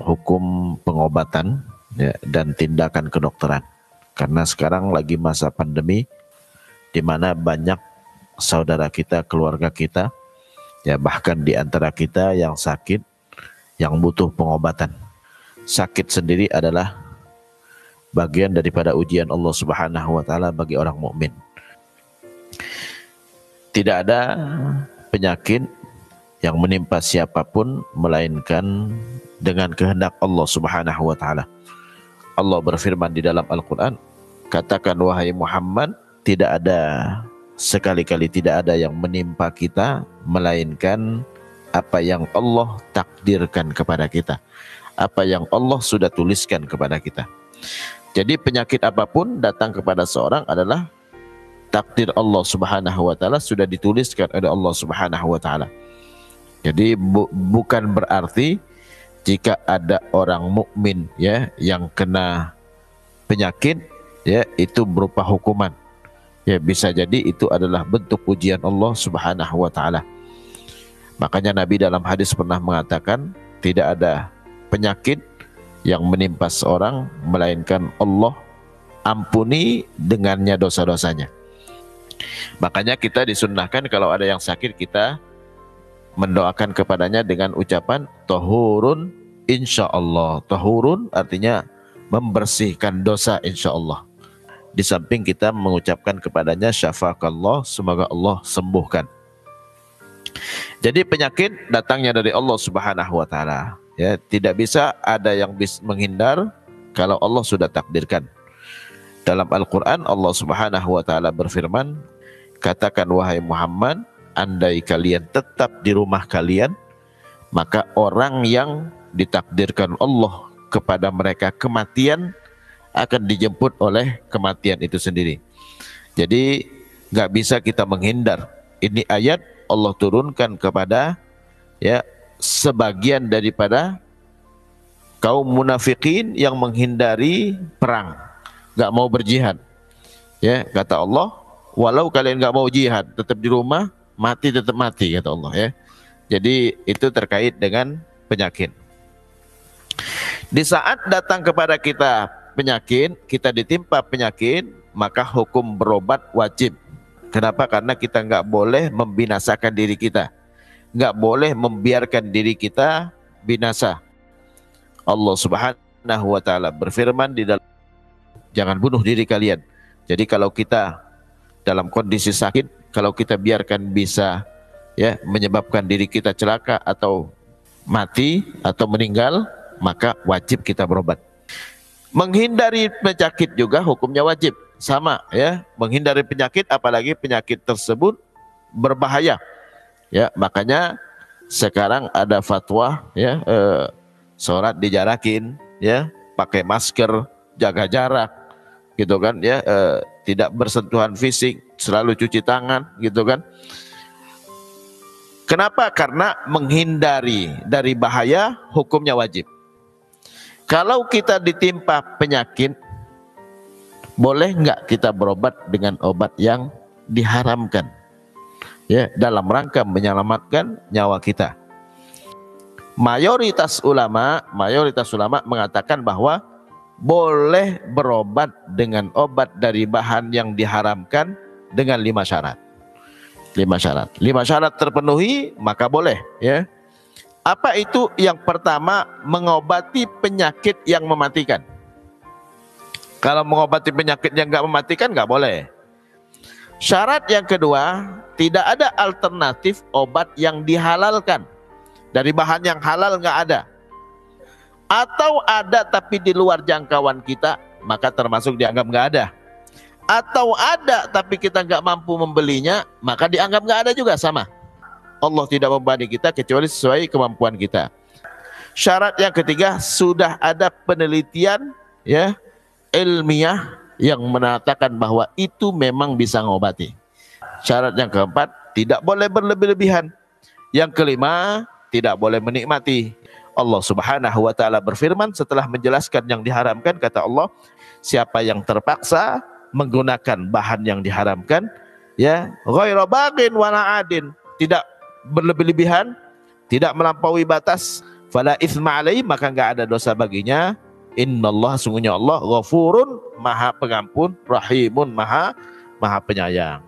hukum pengobatan ya, dan tindakan kedokteran. Karena sekarang lagi masa pandemi di mana banyak saudara kita, keluarga kita, ya bahkan di antara kita yang sakit, yang butuh pengobatan. Sakit sendiri adalah bagian daripada ujian Allah Subhanahu wa taala bagi orang mukmin. Tidak ada penyakit yang menimpa siapapun melainkan dengan kehendak Allah Subhanahu wa taala. Allah berfirman di dalam Al-Qur'an, katakan wahai Muhammad, tidak ada, sekali-kali tidak ada yang menimpa kita melainkan apa yang Allah takdirkan kepada kita, apa yang Allah sudah tuliskan kepada kita. Jadi penyakit apapun datang kepada seorang adalah takdir Allah Subhanahu wa taala, sudah dituliskan oleh Allah Subhanahu wa taala. Jadi bukan berarti jika ada orang mukmin ya yang kena penyakit ya itu berupa hukuman. Ya bisa jadi itu adalah bentuk ujian Allah Subhanahu wa taala. Makanya Nabi dalam hadis pernah mengatakan tidak ada penyakit yang menimpa seorang melainkan Allah ampuni dengannya dosa-dosanya. Makanya kita disunnahkan kalau ada yang sakit kita mendoakan kepadanya dengan ucapan tahurun insyaallah. Tahurun artinya membersihkan dosa insyaallah. Di samping kita mengucapkan kepadanya syafakallah, semoga Allah sembuhkan. Jadi penyakit datangnya dari Allah Subhanahu wa taala. Ya, tidak bisa ada yang bisa menghindar kalau Allah sudah takdirkan. Dalam Al-Qur'an Allah Subhanahu wa taala berfirman, katakan wahai Muhammad, andai kalian tetap di rumah kalian, maka orang yang ditakdirkan Allah kepada mereka kematian akan dijemput oleh kematian itu sendiri. Jadi nggak bisa kita menghindar. Ini ayat Allah turunkan kepada ya sebagian daripada kaum munafikin yang menghindari perang, nggak mau berjihad. Ya kata Allah, walau kalian nggak mau jihad, tetap di rumah, mati tetap mati kata Allah ya. Jadi itu terkait dengan penyakit. Di saat datang kepada kita penyakit, kita ditimpa penyakit, maka hukum berobat wajib. Kenapa? Karena kita nggak boleh membinasakan diri kita, nggak boleh membiarkan diri kita binasa. Allah Subhanahu wa taala berfirman di dalam, jangan bunuh diri kalian. Jadi kalau kita dalam kondisi sakit, kalau kita biarkan bisa ya menyebabkan diri kita celaka atau mati atau meninggal, maka wajib kita berobat. Menghindari penyakit juga hukumnya wajib, sama ya, menghindari penyakit apalagi penyakit tersebut berbahaya. Ya, makanya sekarang ada fatwa ya sholat dijarakin ya, pakai masker, jaga jarak gitu kan ya, tidak bersentuhan fisik, selalu cuci tangan gitu kan. Kenapa? Karena menghindari dari bahaya hukumnya wajib. Kalau kita ditimpa penyakit, boleh nggak kita berobat dengan obat yang diharamkan? Ya, dalam rangka menyelamatkan nyawa kita. Mayoritas ulama mengatakan bahwa boleh berobat dengan obat dari bahan yang diharamkan dengan 5 syarat. 5 syarat terpenuhi maka boleh ya. Apa itu? Yang pertama, mengobati penyakit yang mematikan. Kalau mengobati penyakit yang nggak mematikan nggak boleh. Syarat yang kedua, tidak ada alternatif obat yang dihalalkan. Dari bahan yang halal nggak ada. Atau ada tapi di luar jangkauan kita, maka termasuk dianggap nggak ada. Atau ada tapi kita nggak mampu membelinya, maka dianggap nggak ada juga, sama. Allah tidak membebani kita kecuali sesuai kemampuan kita. Syarat yang ketiga, sudah ada penelitian ya ilmiah yang mengatakan bahwa itu memang bisa mengobati. Syarat yang keempat, tidak boleh berlebih-lebihan. Yang kelima, tidak boleh menikmati. Allah Subhanahu wa taala berfirman setelah menjelaskan yang diharamkan, kata Allah, siapa yang terpaksa menggunakan bahan yang diharamkan ya, ghairu baghin wala adin, tidak berlebih-lebihan, tidak melampaui batas, fala itsma alaihi, maka enggak ada dosa baginya. Innallaha, sungguhnya Allah, ghafurun, maha pengampun, rahimun, maha penyayang.